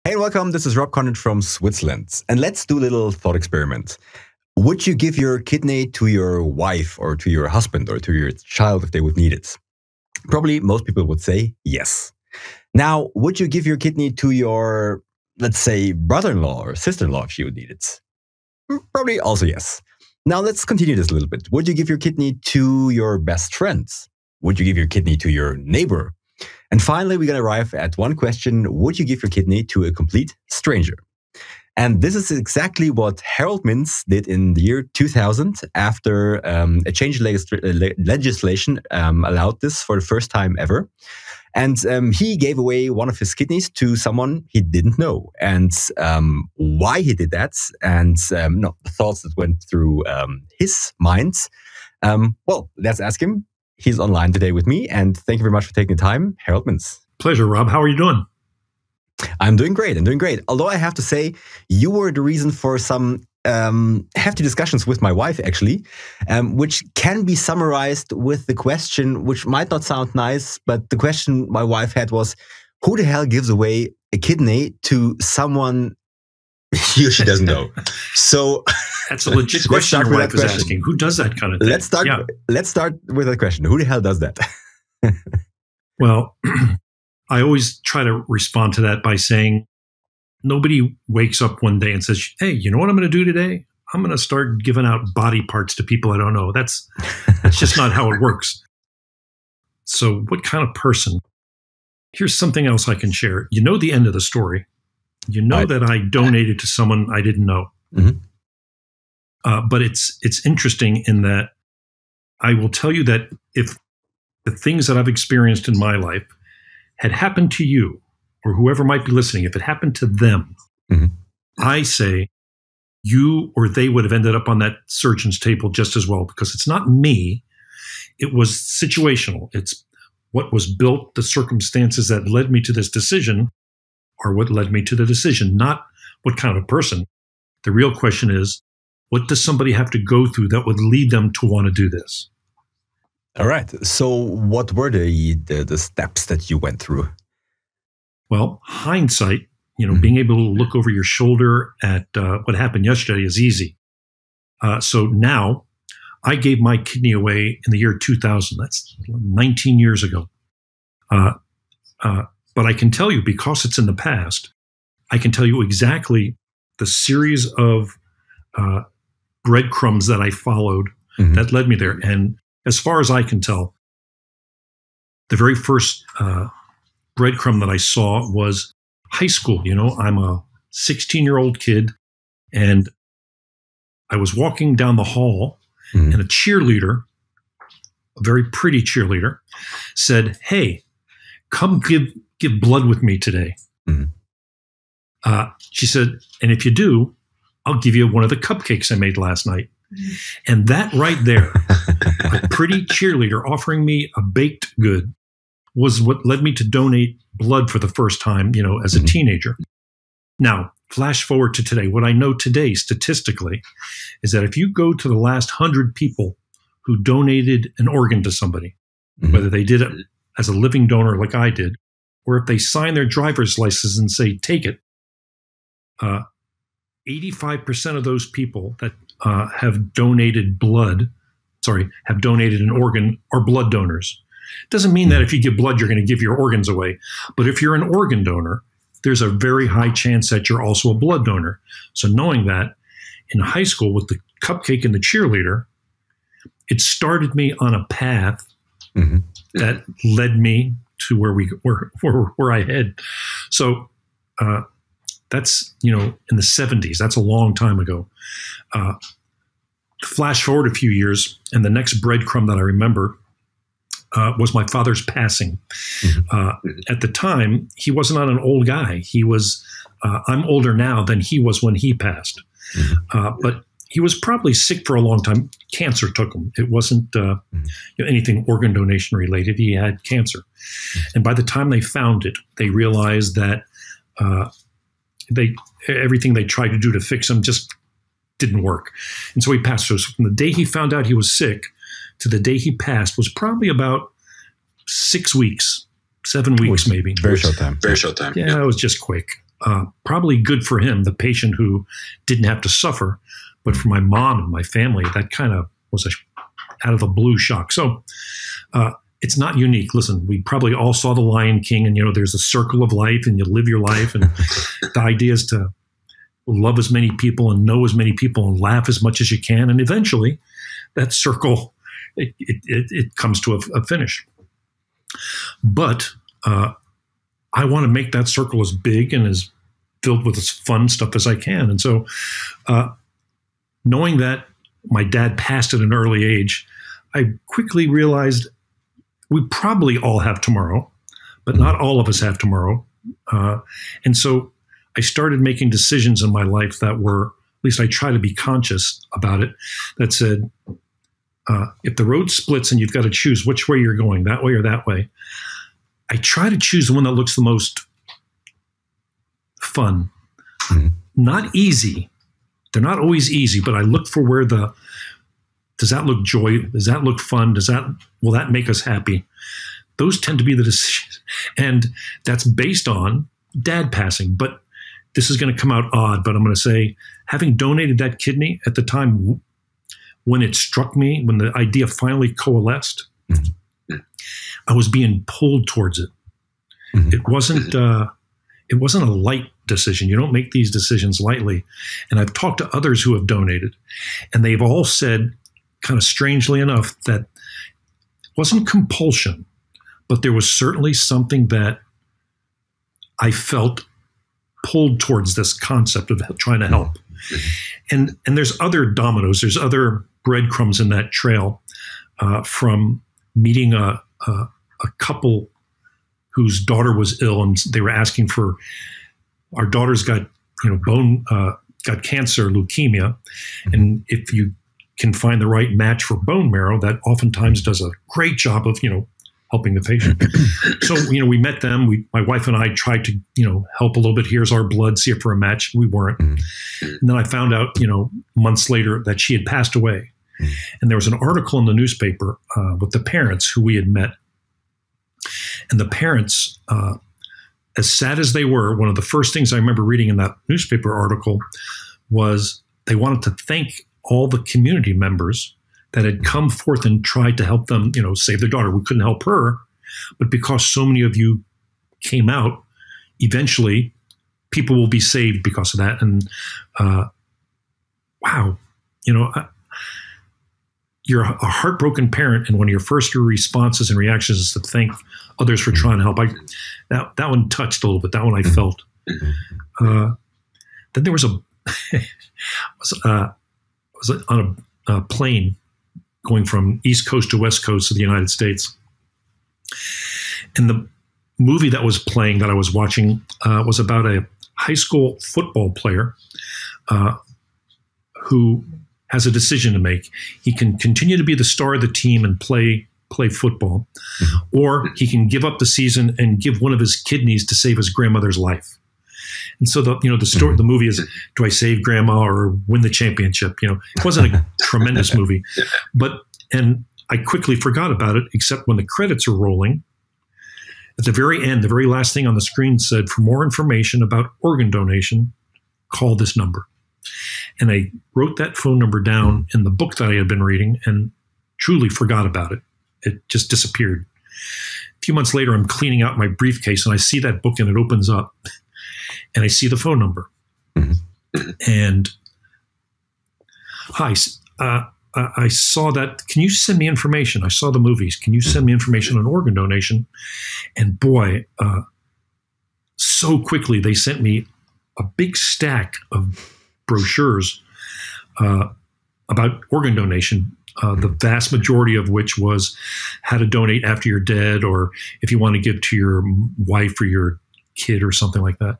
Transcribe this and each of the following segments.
Hey, welcome. This is Konrad from Switzerland. And let's do a little thought experiment. Would you give your kidney to your wife or to your husband or to your child if they would need it? Probably most people would say yes. Now, would you give your kidney to your, let's say, brother-in-law or sister-in-law if she would need it? Probably also yes. Now, let's continue this a little bit. Would you give your kidney to your best friend? Would you give your kidney to your neighbor? And finally, we're going to arrive at one question. Would you give your kidney to a complete stranger? And this is exactly what Harold Mintz did in the year 2000 after a change in legislation allowed this for the first time ever. And he gave away one of his kidneys to someone he didn't know. And why he did that and the thoughts that went through his mind. Well, let's ask him. He's online today with me. And thank you very much for taking the time, Harold Mintz. Pleasure, Rob. How are you doing? I'm doing great. Although I have to say, you were the reason for some hefty discussions with my wife, actually, which can be summarized with the question, which might not sound nice, but the question my wife had was, who the hell gives away a kidney to someone he or she doesn't know? So that's a legit question your wife is asking. Who does that kind of thing? Let's start with that question. Who the hell does that? Well, I always try to respond to that by saying, nobody wakes up one day and says, hey, you know what I'm going to do today? I'm going to start giving out body parts to people I don't know. That's just not how it works. So what kind of person? Here's something else I can share. You know the end of the story. You know that I donated to someone I didn't know. Mm-hmm. But it's interesting in that I will tell you that if the things that I've experienced in my life had happened to you, or whoever might be listening, if it happened to them, mm-hmm. I say you or they would have ended up on that surgeon's table just as well, because it's not me. It was situational. It's what was built, the circumstances that led me to this decision are what led me to the decision, not what kind of person. The real question is, what does somebody have to go through that would lead them to want to do this? All right. So what were the steps that you went through? Well, hindsight, being able to look over your shoulder at what happened yesterday is easy. So now I gave my kidney away in the year 2000. That's 19 years ago. But I can tell you, because it's in the past, I can tell you exactly the series of breadcrumbs that I followed mm-hmm. that led me there. And as far as I can tell, the very first breadcrumb that I saw was high school. I'm a 16-year-old kid, and I was walking down the hall, mm-hmm. and a cheerleader, a very pretty cheerleader, said, "Hey, come give blood with me today." Mm-hmm. She said, "And if you do, I'll give you one of the cupcakes I made last night." Mm-hmm. And that right there, a pretty cheerleader offering me a baked good, was what led me to donate blood for the first time, as a teenager. Now, flash forward to today. What I know today, statistically, is that if you go to the last 100 people who donated an organ to somebody, mm-hmm. whether they did it as a living donor like I did, or if they sign their driver's license and say, take it, 85% of those people that have donated an organ are blood donors. Doesn't mean that if you give blood, you're going to give your organs away. But if you're an organ donor, there's a very high chance that you're also a blood donor. So knowing that, in high school with the cupcake and the cheerleader, it started me on a path mm-hmm. that led me to where I head. So that's, in the 70s. That's a long time ago. Flash forward a few years, and the next breadcrumb that I remember was my father's passing. Mm-hmm. At the time, he was not an old guy. He was, I'm older now than he was when he passed. Mm-hmm. But he was probably sick for a long time. Cancer took him. It wasn't anything organ donation related. He had cancer. Mm-hmm. And by the time they found it, they realized that everything they tried to do to fix him just didn't work. And so he passed. So from the day he found out he was sick to the day he passed was probably about 6 weeks, 7 weeks maybe. Very short time. Yeah, it was just quick. probably good for him, the patient who didn't have to suffer. But for my mom and my family, that kind of was out of the blue shock. So it's not unique. Listen, we probably all saw The Lion King, and there's a circle of life, and you live your life, and the idea is to love as many people and know as many people and laugh as much as you can, and eventually that circle it comes to a finish. But I want to make that circle as big and as filled with as fun stuff as I can. And so knowing that my dad passed at an early age, I quickly realized we probably all have tomorrow, but not all of us have tomorrow. And so I started making decisions in my life that were, at least I try to be conscious about it, that said, if the road splits and you've got to choose which way you're going, that way or that way, I try to choose the one that looks the most fun. Mm-hmm. Not easy. They're not always easy, but I look for where does that look joy? Does that look fun? Will that make us happy? Those tend to be the decisions. And that's based on dad passing. But this is going to come out odd, but I'm going to say, having donated that kidney at the time when it struck me, when the idea finally coalesced, mm-hmm. I was being pulled towards it. Mm-hmm. It wasn't a light decision. You don't make these decisions lightly. And I've talked to others who have donated, and they've all said, kind of strangely enough, that it wasn't compulsion, but there was certainly something that I felt pulled towards this concept of trying to help. And there's other dominoes, there's other breadcrumbs in that trail, from meeting a couple whose daughter was ill, and they were asking for, our daughter's got got cancer, leukemia, and if you can find the right match for bone marrow, that oftentimes does a great job of helping the patient. So we met them. My wife and I tried to help a little bit. Here's our blood, see if we're a match. We weren't. And then I found out months later that she had passed away. And there was an article in the newspaper with the parents who we had met. And the parents, as sad as they were, one of the first things I remember reading in that newspaper article was they wanted to thank all the community members that had come forth and tried to help them, save their daughter. We couldn't help her, but because so many of you came out, eventually people will be saved because of that. And wow, you're a heartbroken parent, and one of your first responses and reactions is to thank others for trying to help. That one touched a little bit. That one I felt. Then there was was on a plane going from East Coast to West Coast of the United States. And the movie that was playing, that I was watching, was about a high school football player who has a decision to make. He can continue to be the star of the team and play football, or he can give up the season and give one of his kidneys to save his grandmother's life. And so the story, the movie is, do I save grandma or win the championship? It wasn't a tremendous movie, and I quickly forgot about it, except when the credits are rolling. At the very end, the very last thing on the screen said, for more information about organ donation, call this number. And I wrote that phone number down in the book that I had been reading and truly forgot about it. It just disappeared. A few months later, I'm cleaning out my briefcase and I see that book, and it opens up. And I see the phone number. Mm-hmm. And, hi, I saw that. Can you send me information? I saw the movies. Can you send me information on organ donation? And boy, so quickly they sent me a big stack of brochures about organ donation, the vast majority of which was how to donate after you're dead, or if you want to give to your wife or your kid or something like that.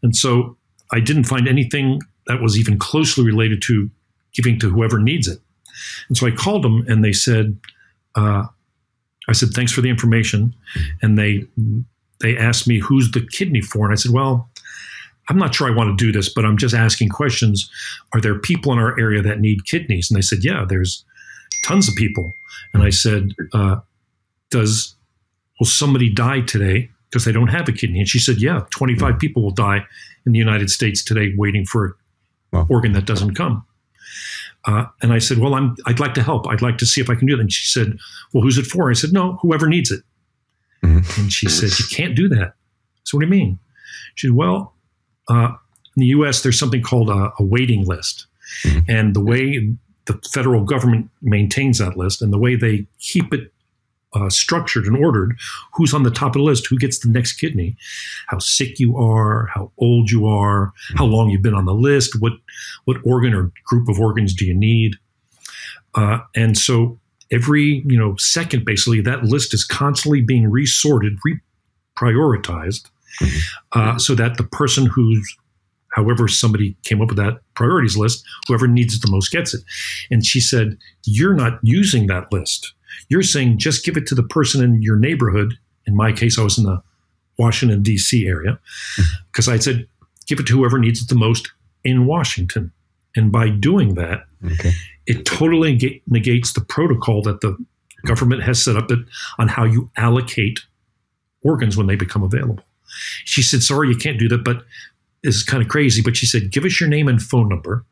And so I didn't find anything that was even closely related to giving to whoever needs it. And so I called them, and they said, I said, thanks for the information. And they asked me, who's the kidney for? And I said, well, I'm not sure I want to do this, but I'm just asking questions. Are there people in our area that need kidneys? And they said, yeah, there's tons of people. And I said, will somebody die today because they don't have a kidney. And she said, yeah, 25 people will die in the United States today waiting for an organ that doesn't come. And I said, well, I'd like to help. I'd like to see if I can do that. And she said, well, who's it for? I said, no, whoever needs it. And she said, you can't do that. So what do you mean? She said, well, in the U.S., there's something called a waiting list. And the way the federal government maintains that list and the way they keep it structured and ordered, who's on the top of the list, who gets the next kidney, how sick you are, how old you are, how long you've been on the list, what organ or group of organs do you need. And so every second, basically, that list is constantly being resorted, reprioritized, so that the person however somebody came up with that priorities list, whoever needs it the most gets it. And she said, you're not using that list. You're saying just give it to the person in your neighborhood. In my case, I was in the Washington, D.C. area, because I said, give it to whoever needs it the most in Washington. And by doing that, it totally negates the protocol that the government has set up on how you allocate organs when they become available. She said, sorry, you can't do that, but this is kind of crazy. But she said, give us your name and phone number.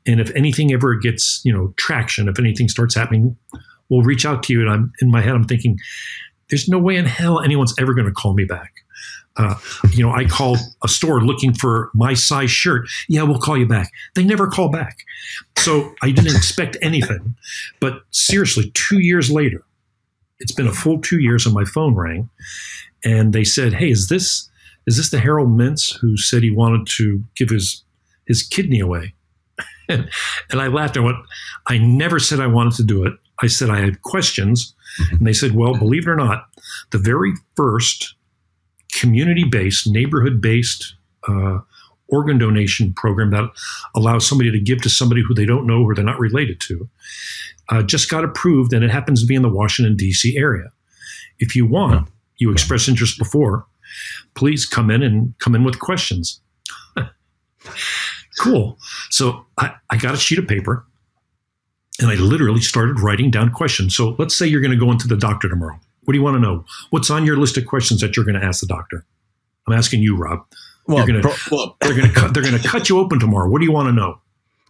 And if anything ever gets, traction, if anything starts happening, we'll reach out to you. And in my head, I'm thinking, there's no way in hell anyone's ever going to call me back. I called a store looking for my size shirt. Yeah, we'll call you back. They never call back. So I didn't expect anything. But seriously, 2 years later, it's been a full 2 years and my phone rang. And they said, hey, is this the Harold Mintz who said he wanted to give his kidney away? And I laughed. I went, I never said I wanted to do it. I said I had questions. And they said, well, believe it or not, the very first community-based, neighborhood-based organ donation program that allows somebody to give to somebody who they don't know or they're not related to just got approved, and it happens to be in the Washington, D.C. area. If you want, you expressed interest before, please come in with questions. Cool. So I got a sheet of paper, and I literally started writing down questions. So let's say you're going to go into the doctor tomorrow. What do you want to know? What's on your list of questions that you're going to ask the doctor? I'm asking you, Rob. Well, they're going to cut you open tomorrow. What do you want to know?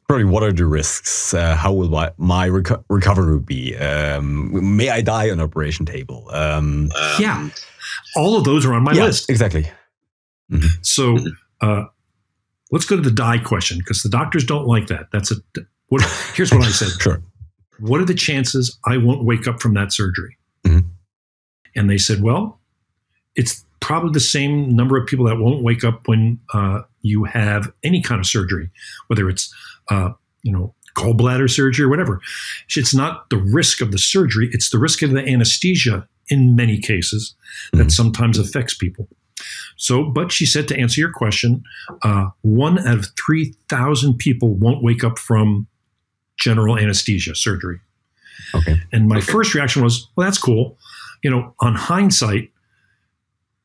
Probably, what are the risks? How will my recovery be? May I die on operation table? Yeah, all of those are on my list. Exactly. So let's go to the die question, because the doctors don't like that. Here's what I said. Sure. What are the chances I won't wake up from that surgery? And they said, well, it's probably the same number of people that won't wake up when you have any kind of surgery, whether it's gallbladder surgery or whatever. It's not the risk of the surgery; it's the risk of the anesthesia in many cases that sometimes affects people. So, but she said, to answer your question, 1 out of 3,000 people won't wake up from general anesthesia surgery. Okay. And my first reaction was, well, that's cool. On hindsight,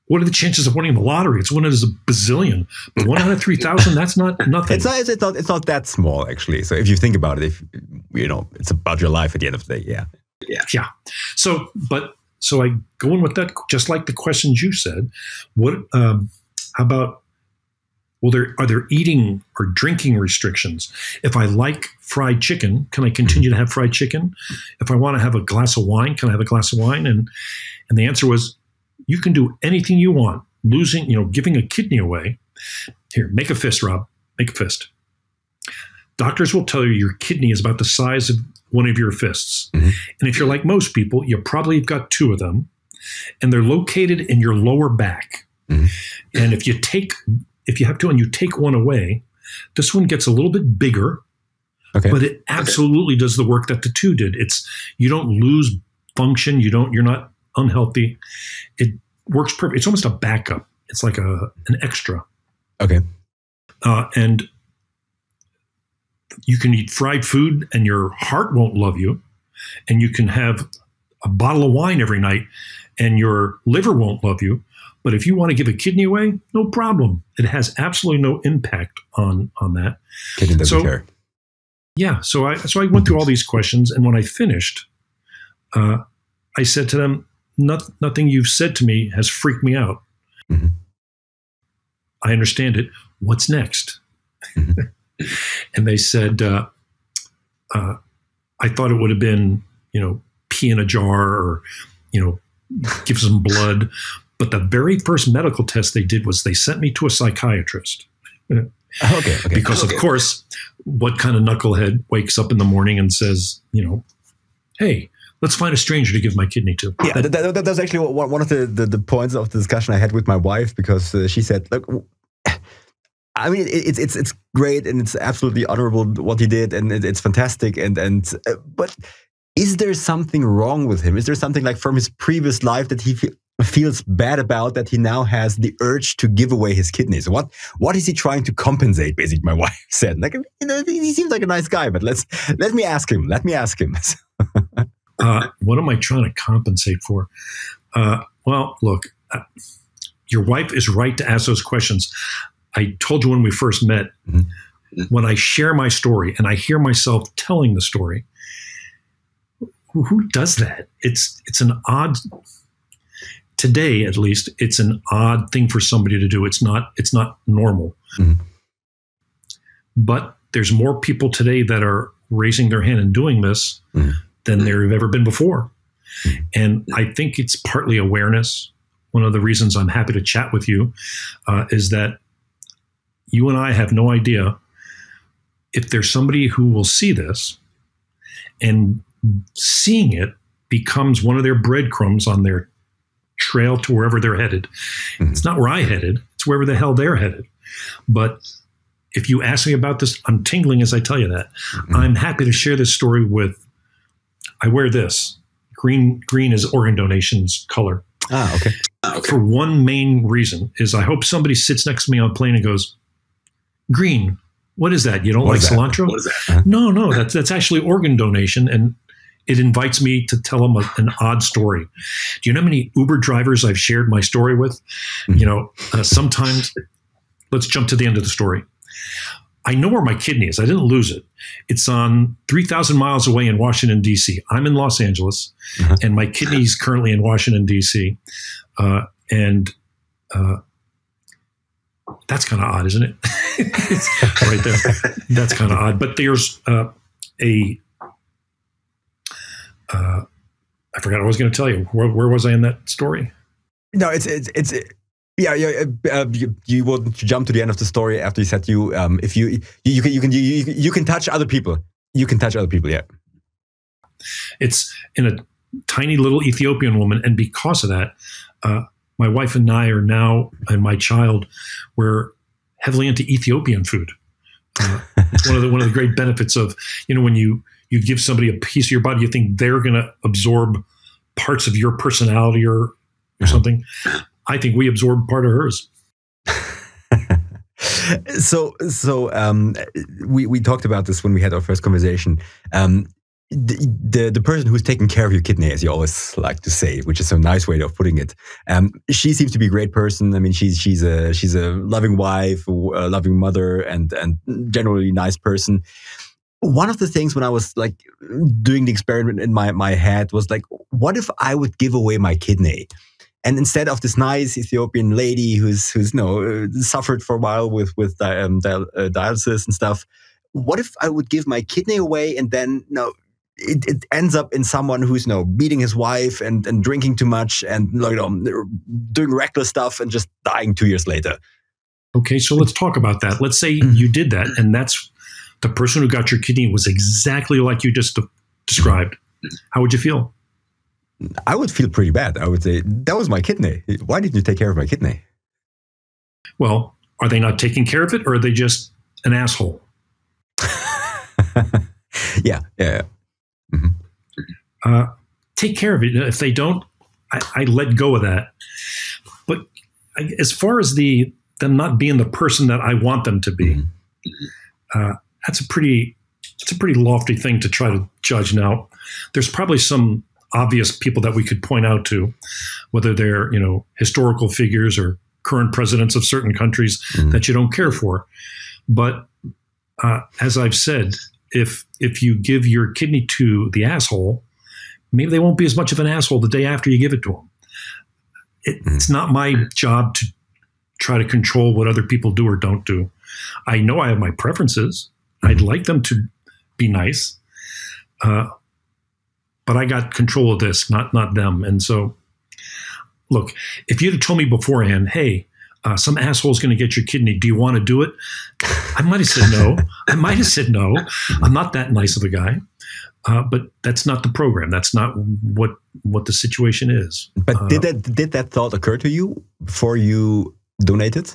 what are the chances of winning the lottery? It's 1 out of a bazillion. But 1 out of 3,000, that's not nothing. It's not that small, actually. So if you think about it, it's about your life at the end of the day. Yeah. So I go in with that, just like the questions you said. How about, are there eating or drinking restrictions? If I like fried chicken, can I continue to have fried chicken? If I want to have a glass of wine, can I have a glass of wine? And the answer was, you can do anything you want. Giving a kidney away. Here, make a fist, Rob. Make a fist. Doctors will tell you your kidney is about the size of one of your fists. And if you're like most people, you probably have got 2 of them, and they're located in your lower back. And if you have 2 and you take one away, this one gets a little bit bigger, but it absolutely does the work that the 2 did. You don't lose function. You're not unhealthy. It works perfect. It's almost a backup. It's like an extra. Okay. And you can eat fried food and your heart won't love you. And you can have a bottle of wine every night and your liver won't love you. But if you want to give a kidney away, no problem. It has absolutely no impact on that. Kidney doesn't care. Yeah. So I went through all these questions. And when I finished, I said to them, nothing you've said to me has freaked me out. Mhm. I understand it. What's next? Mhm. And they said, I thought it would have been, pee in a jar or, give some blood. But the very first medical test they did was they sent me to a psychiatrist. Okay. Because, of course, what kind of knucklehead wakes up in the morning and says, hey, let's find a stranger to give my kidney to? Yeah, that was actually one of the points of the discussion I had with my wife, because she said, look, I mean, it's great and it's absolutely honorable what he did, and it's fantastic, but is there something wrong with him? Is there something like from his previous life that he feels bad about, that he now has the urge to give away his kidneys? What is he trying to compensate? Basically, my wife said, like, he seems like a nice guy, but let me ask him. Let me ask him. What am I trying to compensate for? Well, look, your wife is right to ask those questions. I told you when we first met, when I share my story and I hear myself telling the story, who does that? It's an odd, today at least, it's an odd thing for somebody to do. It's not normal. Mm-hmm. But there's more people today that are raising their hand and doing this than there have ever been before. And I think it's partly awareness. One of the reasons I'm happy to chat with you is that you and I have no idea if there's somebody who will see this, and seeing it becomes one of their breadcrumbs on their trail to wherever they're headed. Mm-hmm. It's not where I headed. It's wherever the hell they're headed. But if you ask me about this, I'm tingling as I tell you that. Mm-hmm. I'm happy to share this story with, I wear this. Green is organ donations color. Okay. For one main reason is I hope somebody sits next to me on a plane and goes, green, what is that? You don't like cilantro? What is that? No, that's actually organ donation. And it invites me to tell them an odd story. Do you know how many Uber drivers I've shared my story with? Mm-hmm. Sometimes, let's jump to the end of the story. I know where my kidney is. I didn't lose it. It's on 3,000 miles away in Washington, D.C. I'm in Los Angeles, and my kidney is currently in Washington, D.C. That's kind of odd, isn't it? Right there. That's kind of odd. But there's I forgot what I was going to tell you. Where was I in that story? No, yeah. You want to jump to the end of the story after you said if you can touch other people. You can touch other people. Yeah. It's in a tiny little Ethiopian woman, and because of that, my wife and I are now, and my child, we're heavily into Ethiopian food. One of the great benefits of when you give somebody a piece of your body, you think they're going to absorb parts of your personality or something. I think we absorb part of hers. So we talked about this when we had our first conversation. The person who's taking care of your kidney, as you always like to say, which is a nice way of putting it. She seems to be a great person. I mean, she's a loving wife, a loving mother, and generally nice person. One of the things when I was like doing the experiment in my head was like, what if I would give away my kidney? And instead of this nice Ethiopian lady who's suffered for a while with dialysis and stuff, what if I would give my kidney away and then it ends up in someone who's beating his wife and drinking too much and doing reckless stuff and just dying 2 years later? Okay, so let's talk about that. Let's say you did that, and that's the person who got your kidney was exactly like you just described. How would you feel? I would feel pretty bad. I would say, that was my kidney. Why didn't you take care of my kidney? Well, are they not taking care of it, or are they just an asshole? Yeah. Mm-hmm. Take care of it. If they don't, I let go of that. But as far as them not being the person that I want them to be, that's a pretty lofty thing to try to judge. Now, there's probably some obvious people that we could point out to, whether they're historical figures or current presidents of certain countries that you don't care for. But as I've said, if you give your kidney to the asshole, maybe they won't be as much of an asshole the day after you give it to them. It's not my job try to control what other people do or don't do. I know I have my preferences. I'd like them to be nice, but I got control of this, not them. And so, look, if you'd have told me beforehand, hey, some asshole's going to get your kidney, do you want to do it? I might have said no. I'm not that nice of a guy. But that's not the program. That's not what the situation is. But did that thought occur to you before you donated?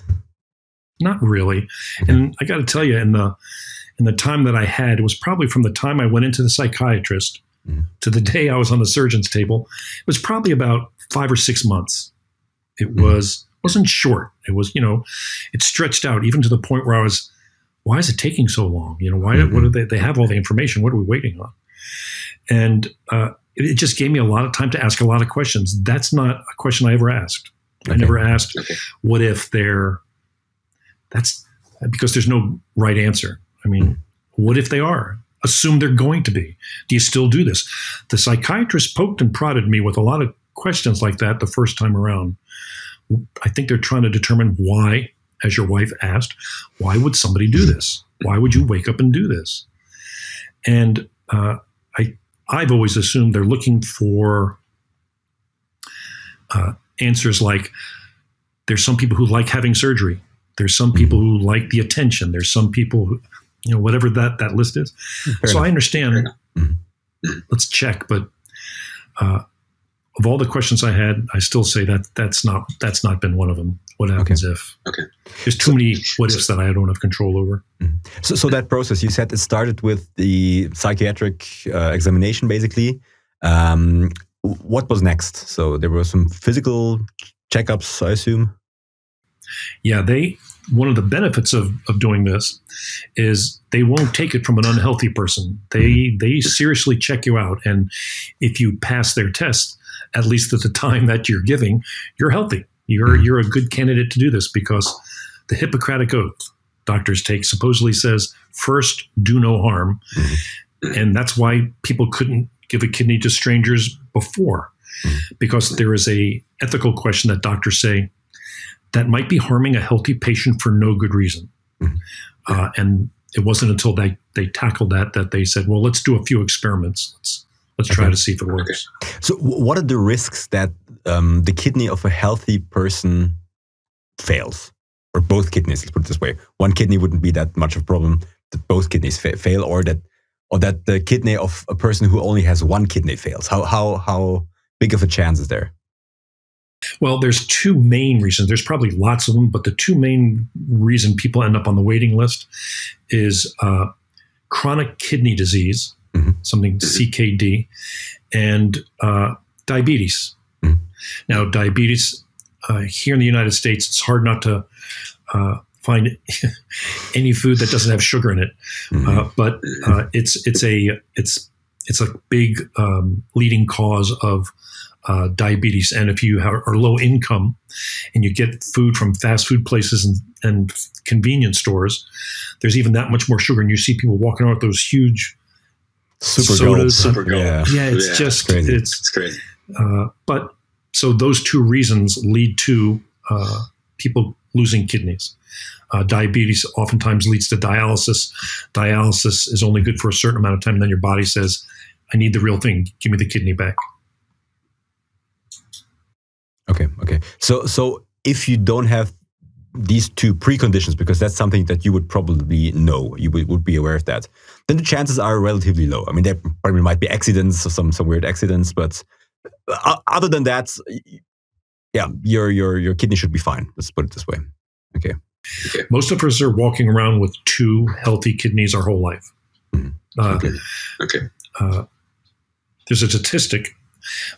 Not really. And I got to tell you, in the time that I had, it was probably from the time I went into the psychiatrist to the day I was on the surgeon's table. It was probably about 5 or 6 months. It wasn't short. It was, it stretched out even to the point where I was, why is it taking so long? Why? What do they have all the information? What are we waiting on? And it just gave me a lot of time to ask a lot of questions. That's not a question I ever asked. I never asked, what if that's because there's no right answer. I mean, what if they are? Assume they're going to be. Do you still do this? The psychiatrist poked and prodded me with a lot of questions like that the first time around. I think they're trying to determine why, as your wife asked, why would somebody do this? Why would you wake up and do this? And I've always assumed they're looking for answers like, there's some people who like having surgery. There's some people who like the attention. There's some people who, whatever that list is. So I understand. Let's check. But of all the questions I had, I still say that's not been one of them. What happens if? There's too many what ifs that I don't have control over. So that process, you said it started with the psychiatric examination, basically. What was next? So there were some physical checkups, I assume. Yeah, one of the benefits of doing this is they won't take it from an unhealthy person. They seriously check you out, and if you pass their test, at least at the time that you're giving, you're healthy. You're a good candidate to do this, because the Hippocratic Oath doctors take supposedly says, first, do no harm. And that's why people couldn't give a kidney to strangers before, because there is a ethical question that doctors say that might be harming a healthy patient for no good reason. And it wasn't until they tackled that they said, well, let's do a few experiments. Let's try to see if it works. So what are the risks that the kidney of a healthy person fails? Or both kidneys, let's put it this way. One kidney wouldn't be that much of a problem that both kidneys fail, or that the kidney of a person who only has one kidney fails. How big of a chance is there? Well, there's two main reasons. There's probably lots of them, but the two main reasons people end up on the waiting list is chronic kidney disease, something CKD, and diabetes. Now, diabetes here in the United States, it's hard not to find any food that doesn't have sugar in it, but it's a big leading cause of diabetes. And if you are low income and you get food from fast food places and convenience stores, there's even that much more sugar. And you see people walking around with those huge sodas. Super gold. Yeah, it's just crazy. It's crazy. But so those two reasons lead to people losing kidneys. Diabetes oftentimes leads to dialysis. Dialysis is only good for a certain amount of time, and then your body says, I need the real thing. Give me the kidney back. Okay. So if you don't have these two preconditions, because that's something that you would probably know, you would be aware of that, then the chances are relatively low. I mean, there probably might be accidents, or some weird accidents, but other than that, yeah, your kidney should be fine. Let's put it this way. Okay. Most of us are walking around with two healthy kidneys our whole life. There's a statistic.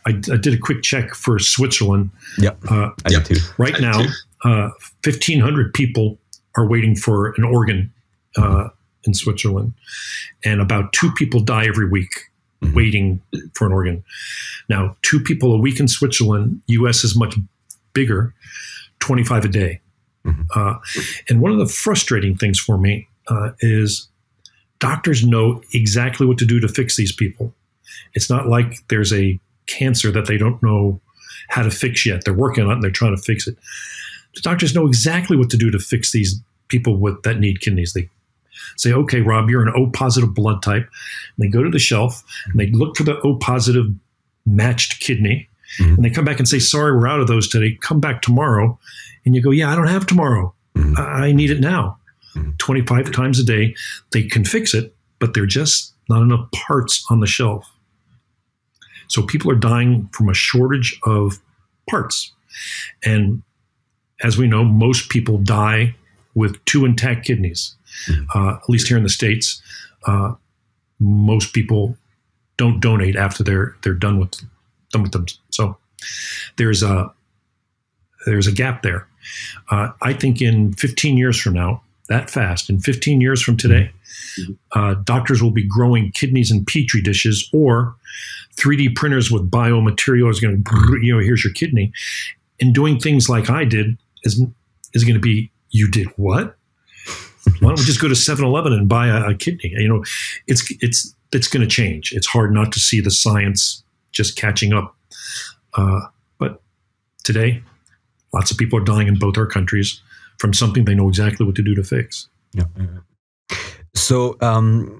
I did a quick check for Switzerland. I did too. Right now, 1,500 people are waiting for an organ in Switzerland, and about 2 people die every week waiting for an organ. Now, 2 people a week in Switzerland. U.S. is much bigger, 25 a day. And one of the frustrating things for me is doctors know exactly what to do to fix these people. It's not like there's a cancer that they don't know how to fix yet. They're working on it and they're trying to fix it. the doctors know exactly what to do to fix these people that need kidneys. They say, okay, Rob, you're an O positive blood type. And they go to the shelf and they look for the O positive matched kidney. And they come back and say, sorry, we're out of those today. Come back tomorrow. And you go, yeah, I don't have tomorrow. I need it now. 25 times a day. They can fix it, but they're just not enough parts on the shelf. So people are dying from a shortage of parts. And as we know, most people die with 2 intact kidneys. At least here in the States, most people don't donate after they're done with them. So there's a gap there. I think in 15 years from now, that fast, in 15 years from today, doctors will be growing kidneys in petri dishes, or 3D printers with biomaterials going to, here's your kidney, and doing things like I did is going to be, you did what? Why don't we just go to 7-Eleven and buy a kidney? It's going to change. It's hard not to see the science just catching up. But today, lots of people are dying in both our countries from something they know exactly what to do to fix. Yeah. So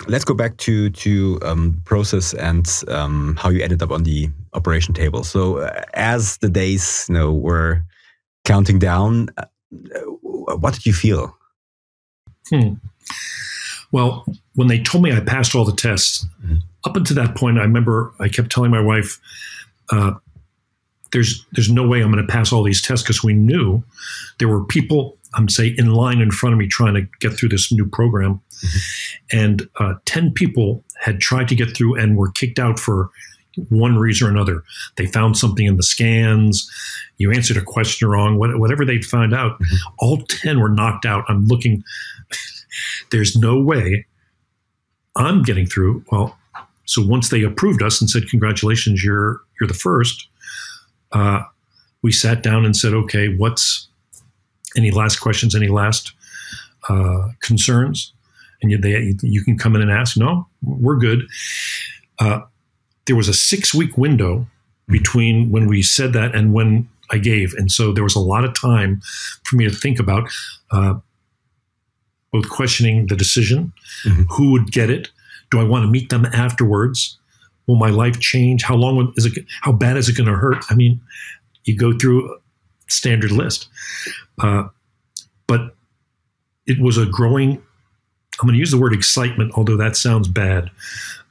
let's go back to process and how you ended up on the operation table. So as the days were counting down, what did you feel? Well, when they told me I passed all the tests, up until that point, I remember I kept telling my wife, there's no way I'm going to pass all these tests, because we knew there were people, in line in front of me trying to get through this new program. And 10 people had tried to get through and were kicked out for one reason or another. They found something in the scans. You answered a question wrong, whatever they'd found out. All 10 were knocked out. I'm looking, there's no way I'm getting through. Well, so once they approved us and said, congratulations, you're the first, we sat down and said, okay, any last questions, any last concerns? And you can come in and ask. No, we're good. There was a 6-week window between when we said that and when I gave. And so there was a lot of time for me to think about both questioning the decision, who would get it? Do I want to meet them afterwards? Will my life change? How long is it? How bad is it going to hurt? I mean, you go through a standard list. But it was a growing, I'm going to use the word excitement, although that sounds bad.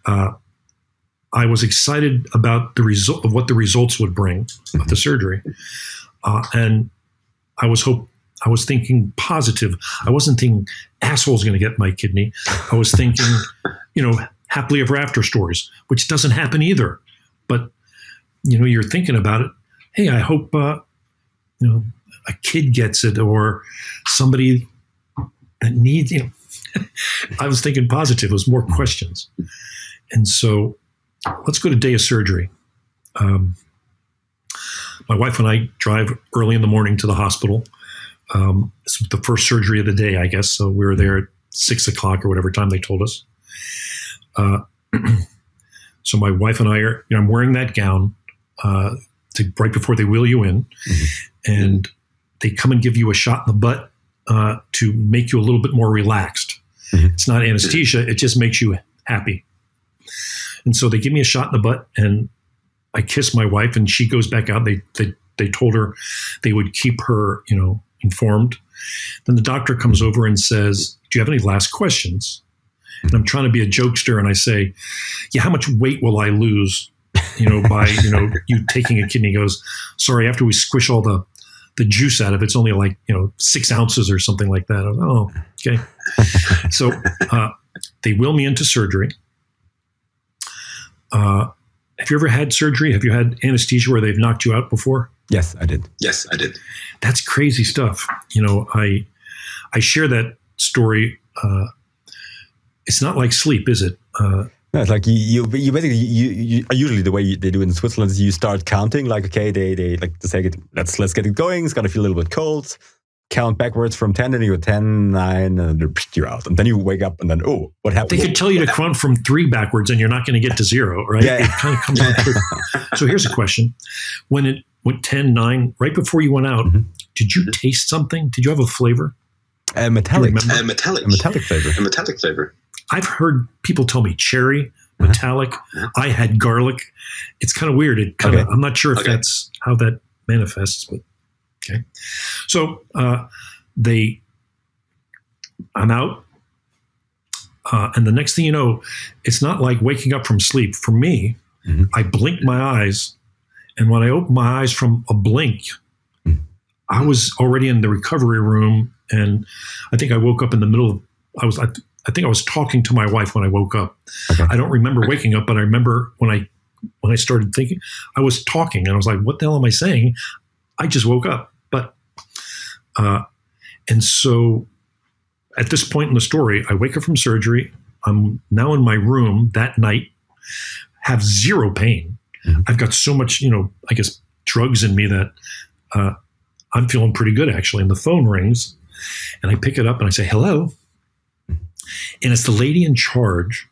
I was excited about the result of what the results would bring of the surgery. And I was thinking positive. I wasn't thinking asshole's going to get my kidney. I was thinking, happily ever after stories, which doesn't happen either. But, you're thinking about it. Hey, I hope, a kid gets it, or somebody that needs, I was thinking positive. It was more questions. And so let's go to day of surgery. My wife and I drive early in the morning to the hospital. It's the first surgery of the day, I guess. So we were there at 6 o'clock or whatever time they told us. So my wife and I are, I'm wearing that gown right before they wheel you in. And they come and give you a shot in the butt to make you a little bit more relaxed. It's not anesthesia. It just makes you happy. And so they give me a shot in the butt, and I kiss my wife, and she goes back out. They told her they would keep her, informed. Then the doctor comes over and says, do you have any last questions? And I'm trying to be a jokester, and I say, yeah, how much weight will I lose, by, you taking a kidney? He goes, sorry, after we squish all the juice out of it, it's only like, 6 ounces or something like that. Oh, okay. So they wheel me into surgery. Have you ever had surgery? Have you had anesthesia where they've knocked you out before? Yes, I did. That's crazy stuff. I share that story. It's not like sleep, is it? No, it's like you basically usually the way they do it in Switzerland is you start counting, like, okay, they like to say, let's get it going. It's gonna feel a little bit cold. Count backwards from 10, and you're 10, 9, and you're out. And then you wake up, and then, oh, what happened? They could tell you to count from 3 backwards, and you're not going to get to 0, right? Yeah. It kind of comes out. So here's a question. When it went 10, 9, right before you went out, did you taste something? Did you have a flavor? Metallic. Metallic. A metallic flavor. A metallic flavor. I've heard people tell me cherry, metallic. I had garlic. It's kind of weird. It kind of, I'm not sure if that's how that manifests, but okay. So I'm out. And the next thing you know, it's not like waking up from sleep. For me, I blinked my eyes. And when I opened my eyes from a blink, I was already in the recovery room. And I think I woke up in the middle of, I think I was talking to my wife when I woke up. I don't remember waking up, but I remember when I started thinking, I was talking and I was like, what the hell am I saying? I just woke up. But, and so at this point in the story, I wake up from surgery. I'm now in my room that night, have zero pain. I've got so much, I guess, drugs in me that I'm feeling pretty good, actually. And the phone rings, and I pick it up, and I say, hello. And it's the lady in charge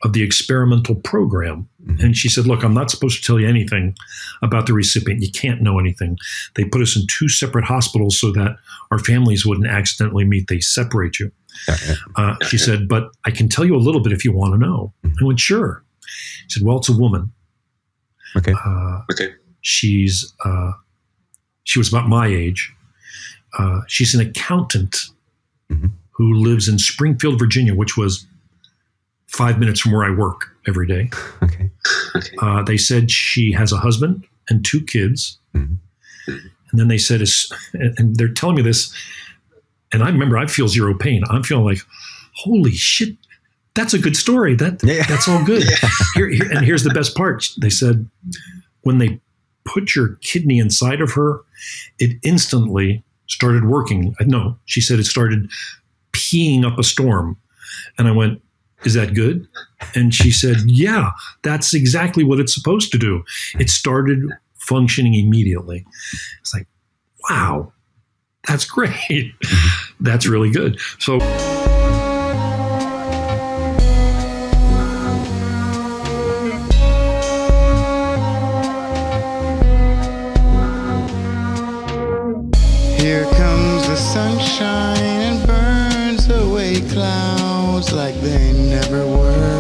of the experimental program. And she said, look, I'm not supposed to tell you anything about the recipient. You can't know anything. They put us in 2 separate hospitals so that our families wouldn't accidentally meet. They separate you. She said, but I can tell you a little bit if you want to know. I went, sure. She said, well, it's a woman. She was about my age. She's an accountant who lives in Springfield, Virginia, which was 5 minutes from where I work every day. They said she has a husband and 2 kids. And then they said, and they're telling me this, and I remember I feel zero pain. I'm feeling like, holy shit, that's a good story. That's all good. And here's the best part. They said, when they put your kidney inside of her, it instantly started working. No, she said it started peeing up a storm. And I went, is that good? And she said, yeah, that's exactly what it's supposed to do. It started functioning immediately. It's like, wow, that's great. That's really good. So here comes the sunshine and burns away clouds like they never were.